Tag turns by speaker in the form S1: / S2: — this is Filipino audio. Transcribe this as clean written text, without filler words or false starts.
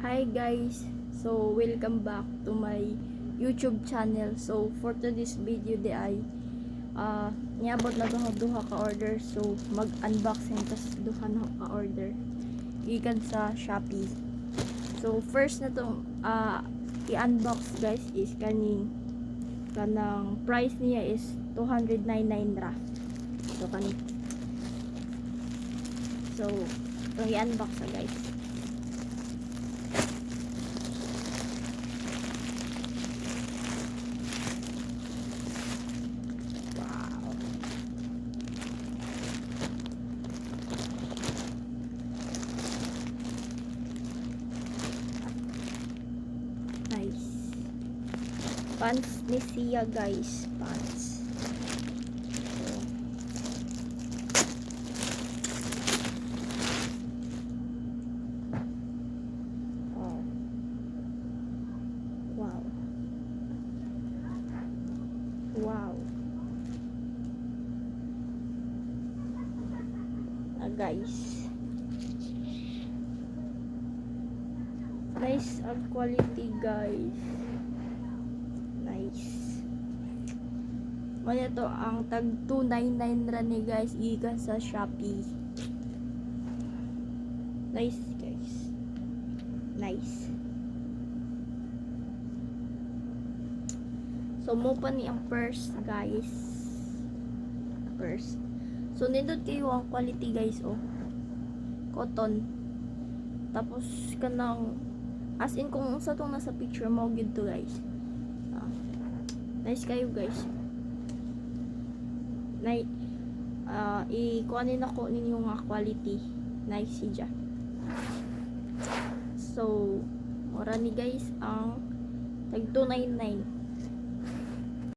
S1: Hi guys, so welcome back to my YouTube channel. So for today's video di ay niabot na duha ka order, so mag-unboxing tas duha na ka order gikan sa Shopee. So first na tong i-unbox guys is kanang price niya is 299 ra. So so itong i-unbox na guys. Nice. Pants ni Sia guys. Pants. So, oh. Wow. Wow. Guys. Nice ang quality guys. Nice. Wala to ang tag 299 ra ni guys gikan sa Shopee. Nice guys. Nice. So mo pa ni ang purse guys. Purse. So nindot kayo ang quality guys oh. Cotton. Tapos kanang as in kung sa tong nasa picture mo gid to guys. Nice kayo guys. I-kuanin ako ninyo nga quality. Nice siya. So, mura ni guys ang tag 299.